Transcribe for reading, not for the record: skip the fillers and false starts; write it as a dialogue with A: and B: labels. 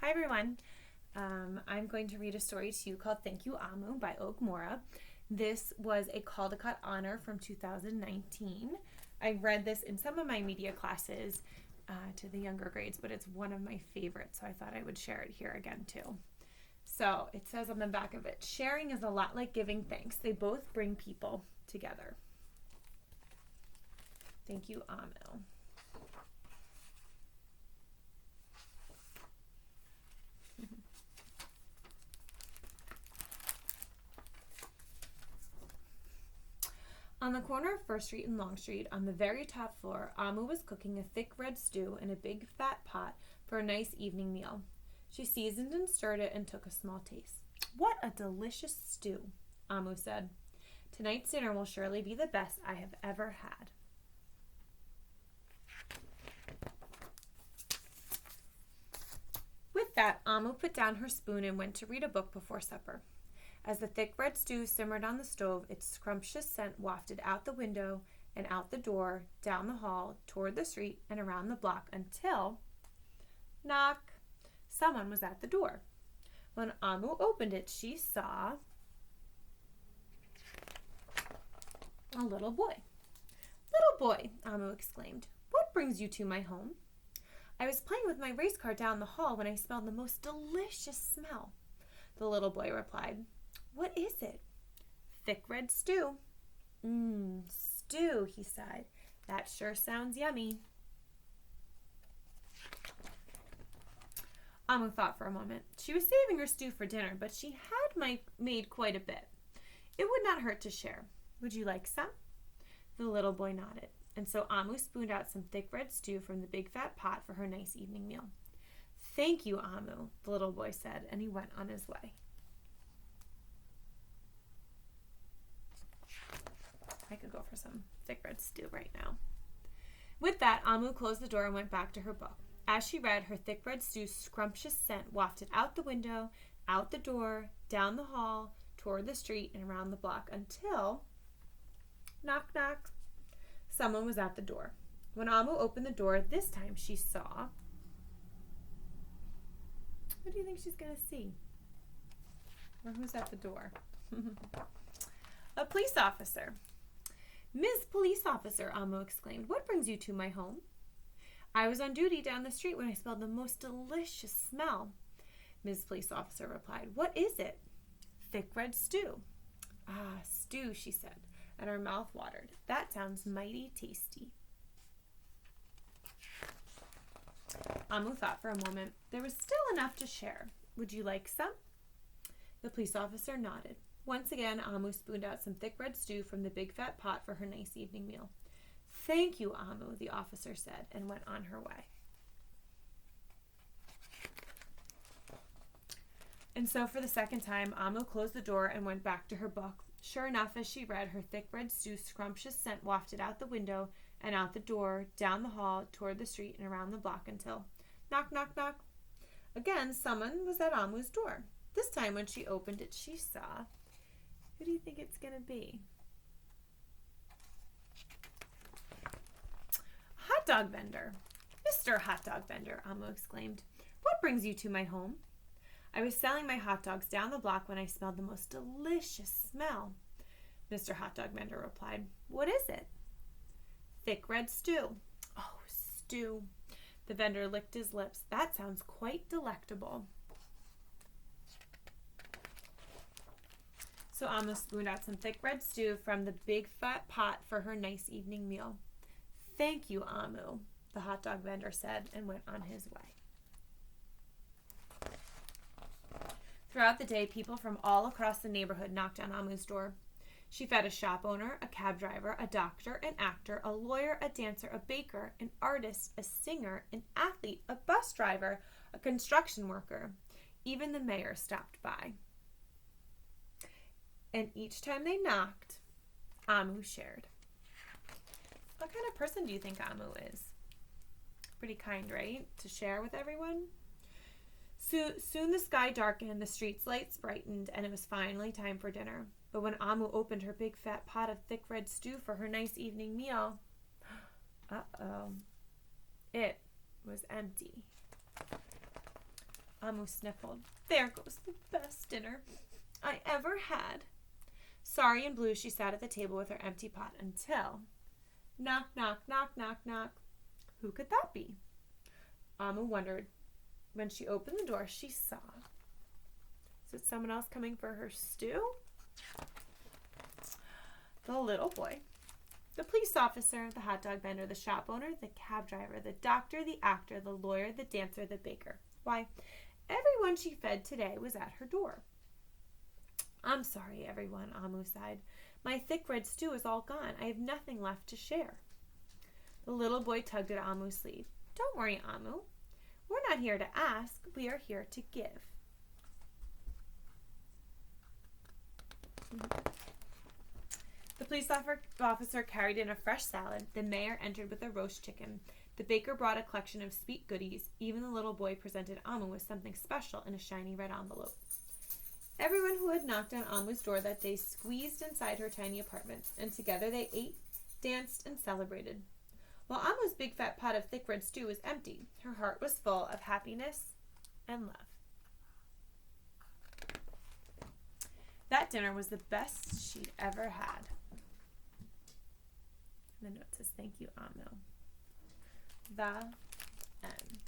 A: Hi everyone. I'm going to read a story to you called Thank You Amu by Oge Mora. This was a Caldecott honor from 2019. I read this in some of my media classes to the younger grades, but it's one of my favorites, so I thought I would share it here again too. So it says on the back of it, sharing is a lot like giving thanks. They both bring people together. Thank you, Amu. On the corner of First Street and Long Street, on the very top floor, Amu was cooking a thick red stew in a big fat pot for a nice evening meal. She seasoned and stirred it and took a small taste. "What a delicious stew," Amu said. "Tonight's dinner will surely be the best I have ever had." With that, Amu put down her spoon and went to read a book before supper. As the thick red stew simmered on the stove, its scrumptious scent wafted out the window and out the door, down the hall, toward the street, and around the block until, knock, someone was at the door. When Amu opened it, she saw a little boy. "Little boy," Amu exclaimed, "what brings you to my home?" "I was playing with my race car down the hall when I smelled the most delicious smell," the little boy replied. "What is it?" "Thick red stew." Stew," he sighed. "That sure sounds yummy." Amu thought for a moment. She was saving her stew for dinner, but she had made quite a bit. It would not hurt to share. "Would you like some?" The little boy nodded, and so Amu spooned out some thick red stew from the big fat pot for her nice evening meal. "Thank you, Amu," the little boy said, and he went on his way. I could go for some thick red stew right now. With that, Amu closed the door and went back to her book. As she read, her thick red stew's scrumptious scent wafted out the window, out the door, down the hall, toward the street, and around the block until, knock, knock, someone was at the door. When Amu opened the door, this time she saw, what do you think she's going to see? Or who's at the door? A police officer. "Ms. Police Officer," Amu exclaimed, "what brings you to my home?" "I was on duty down the street when I smelled the most delicious smell," Ms. Police Officer replied. "What is it?" "Thick red stew." "Ah, stew," she said, and her mouth watered. "That sounds mighty tasty." Amu thought for a moment. There was still enough to share. "Would you like some?" The police officer nodded. Once again, Amu spooned out some thick red stew from the big fat pot for her nice evening meal. "Thank you, Amu," the officer said, and went on her way. And so for the second time, Amu closed the door and went back to her book. Sure enough, as she read, her thick red stew's scrumptious scent wafted out the window and out the door, down the hall, toward the street, and around the block until, knock, knock, knock. Again, someone was at Amu's door. This time when she opened it, she saw, who do you think it's going to be? Hot dog vendor. "Mr. Hot Dog Vendor," Amu exclaimed, "what brings you to my home?" "I was selling my hot dogs down the block when I smelled the most delicious smell," Mr. Hot Dog Vendor replied. "What is it?" "Thick red stew." "Oh, stew." The vendor licked his lips. "That sounds quite delectable." So Amu spooned out some thick red stew from the big fat pot for her nice evening meal. "Thank you, Amu," the hot dog vendor said, and went on his way. Throughout the day, people from all across the neighborhood knocked on Amu's door. She fed a shop owner, a cab driver, a doctor, an actor, a lawyer, a dancer, a baker, an artist, a singer, an athlete, a bus driver, a construction worker. Even the mayor stopped by. And each time they knocked, Amu shared. What kind of person do you think Amu is? Pretty kind, right? To share with everyone? Soon the sky darkened, the street's lights brightened, and it was finally time for dinner. But when Amu opened her big fat pot of thick red stew for her nice evening meal, it was empty. Amu sniffled. There goes the best dinner I ever had. Sorry and blue, she sat at the table with her empty pot until... Knock, knock, knock, knock, knock. Who could that be? Amu wondered. When she opened the door, she saw... Is it someone else coming for her stew? The little boy. The police officer, the hot dog vendor, the shop owner, the cab driver, the doctor, the actor, the lawyer, the dancer, the baker. Why, everyone she fed today was at her door. I'm sorry, everyone, Amu sighed. My thick red stew is all gone. I have nothing left to share. The little boy tugged at Amu's sleeve. Don't worry, Amu. We're not here to ask. We are here to give. The police officer carried in a fresh salad. The mayor entered with a roast chicken. The baker brought a collection of sweet goodies. Even the little boy presented Amu with something special in a shiny red envelope. Everyone who had knocked on Amu's door that day squeezed inside her tiny apartment, and together they ate, danced, and celebrated. While Amu's big fat pot of thick red stew was empty, her heart was full of happiness and love. That dinner was the best she'd ever had. And the note says, thank you, Amu. The end.